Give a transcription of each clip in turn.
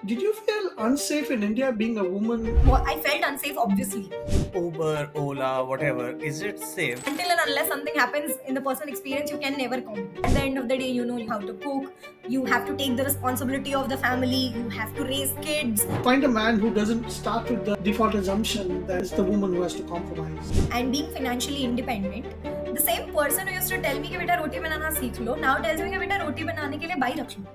Did you feel unsafe in India being a woman? Well, I felt unsafe, obviously. Uber, Ola, whatever, is it safe? Until and unless something happens in the personal experience, you can never comment. At the end of the day, you know how to cook, you have to take the responsibility of the family, you have to raise kids. Find a man who doesn't start with the default assumption that it's the woman who has to compromise. And being financially independent, the same person who used to tell me कि बेटा रोटी बनाना सीख लो, now tells me कि बेटा रोटी बनाने के लिए by रख लो.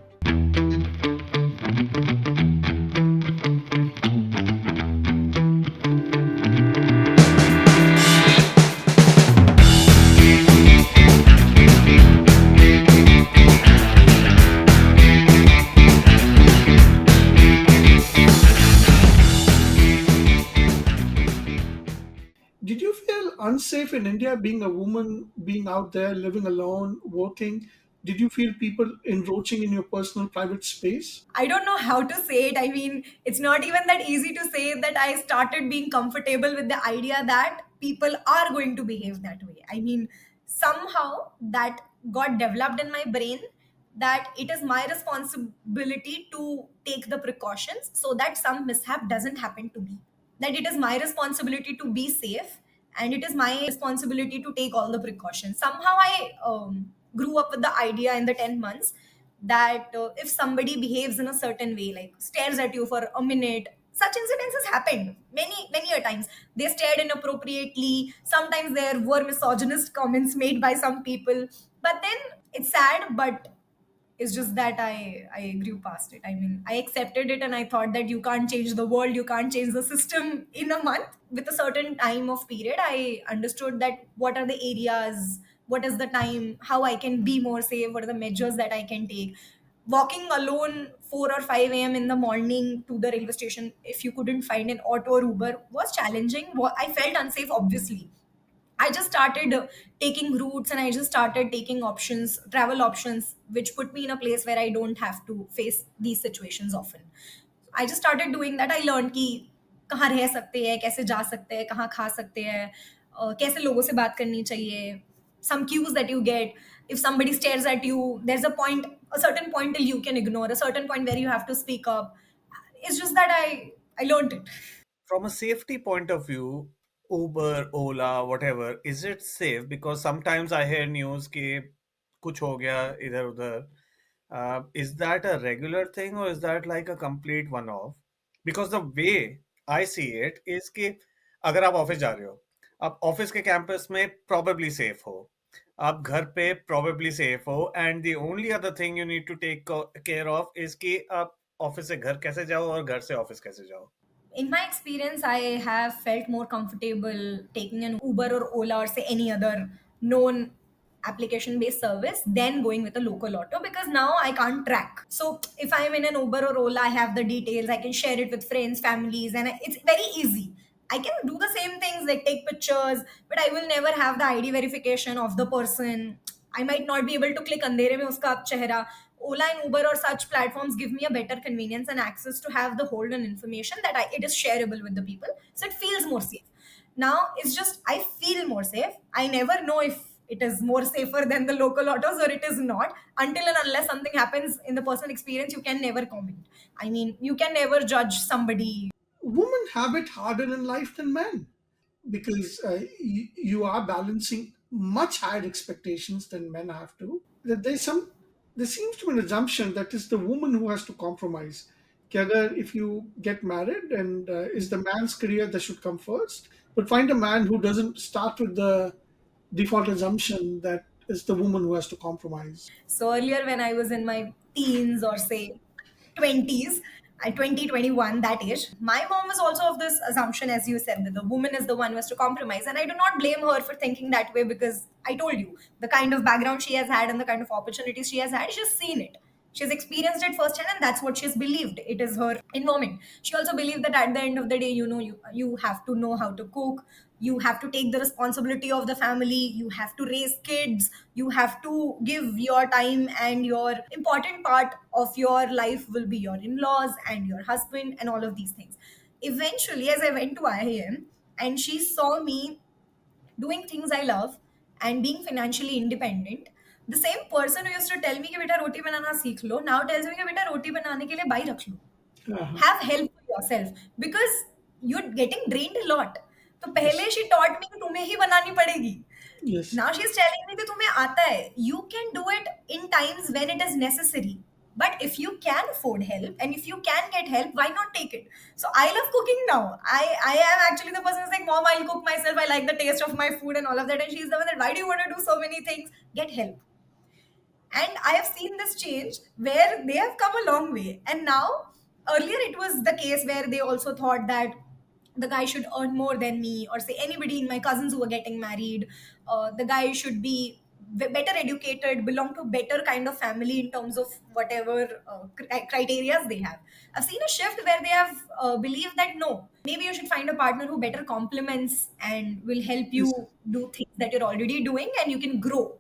Did you feel unsafe in India being a woman, being out there, living alone, working? Did you feel people encroaching in your personal private space? I don't know how to say it. I mean, it's not even that easy to say that I started being comfortable with the idea that people are going to behave that way. I mean, somehow that got developed in my brain that it is my responsibility to take the precautions so that some mishap doesn't happen to me. That it is my responsibility to be safe and it is my responsibility to take all the precautions. Somehow I grew up with the idea in the 10 months that if somebody behaves in a certain way, like stares at you for a minute, such incidences happened many a times. They stared inappropriately. Sometimes there were misogynist comments made by some people. But then it's sad, but it's just that I grew past it. I mean, I accepted it and I thought that you can't change the world, you can't change the system in a month. With a certain time of period, I understood that what are the areas, what is the time, how I can be more safe, what are the measures that I can take. Walking alone 4 or 5 a.m. in the morning to the railway station, if you couldn't find an auto or Uber, was challenging. I felt unsafe, obviously. I just started taking routes and I just started taking options, travel options, which put me in a place where I don't have to face these situations often. I just started doing that. I learned कि कहाँ रह सकते हैं, कैसे जा सकते हैं, कहाँ खा सकते हैं, कैसे लोगों से बात करनी चाहिए. Some cues that you get. If somebody stares at you, there's a certain point till you can ignore, a certain point where you have to speak up. It's just that I learned it. From a safety point of view, Uber, Ola, whatever, is it safe? Because sometimes I hear news कि कुछ हो गया इधर उधर. Is that a regular thing or is that like a complete one-off? Because the way I see it is कि अगर आप office जा रहे हो, आप ऑफिस के कैंपस में probably safe हो, आप घर पे probably safe हो, and the only other thing you need to take care of is कि आप ऑफिस से घर कैसे जाओ और घर से ऑफिस कैसे जाओ. In my experience, I have felt more comfortable taking an Uber or Ola or say any other known application based service than going with a local auto because now I can't track. So if I'm in an Uber or Ola, I have the details, I can share it with friends, families, and it's very easy. I can do the same things like take pictures, but I will never have the ID verification of the person. I might not be able to click अंधेरे में उसका चेहरा. Ola and Uber or such platforms give me a better convenience and access to have the hold on information that it is shareable with the people. So it feels more safe. Now it's just I feel more safe. I never know if it is more safer than the local autos or it is not until and unless something happens in the personal experience. You can never comment. I mean, you can never judge somebody. Women have it harder in life than men because you are balancing much higher expectations than men have to. There seems to be an assumption that it's the woman who has to compromise. Whether if you get married and is the man's career that should come first, but find a man who doesn't start with the default assumption that it's the woman who has to compromise. So earlier, when I was in my teens or say 20s, I 2021 that age, my mom was also of this assumption, as you said, that the woman is the one who has to compromise. And I do not blame her for thinking that way because I told you the kind of background she has had and the kind of opportunities she has had, she's seen it. She's experienced it firsthand, and that's what she's believed. It is her environment. She also believed that at the end of the day, you have to know how to cook, you have to take the responsibility of the family, you have to raise kids, you have to give your time, and your important part of your life will be your in-laws and your husband and all of these things. Eventually, as I went to IIM and she saw me doing things I love and being financially independent, the same person who used to tell me कि बेटा रोटी बनाना सीख लो now tells me कि बेटा रोटी बनाने के लिए by रख लो. Uh-huh. Have help for yourself because you're getting drained a lot. तो Yes. पहले she taught me कि तुम्हें ही बनानी पड़ेगी. Yes. Now she's telling me कि तुम्हें आता है. You can do it in times when it is necessary. But if you can afford help and if you can get help, why not take it? So I love cooking now. I am actually the person who's like, Mom, I'll cook myself. I like the taste of my food and all of that. And she's the one that, why do you want to do so many things? Get help. And I have seen this change where they have come a long way. And now, earlier it was the case where they also thought that the guy should earn more than me, or say anybody in my cousins who were getting married, the guy should be better educated, belong to better kind of family in terms of whatever criteria they have. I've seen a shift where they have believed that no, maybe you should find a partner who better complements and will help Yes. you do things that you're already doing and you can grow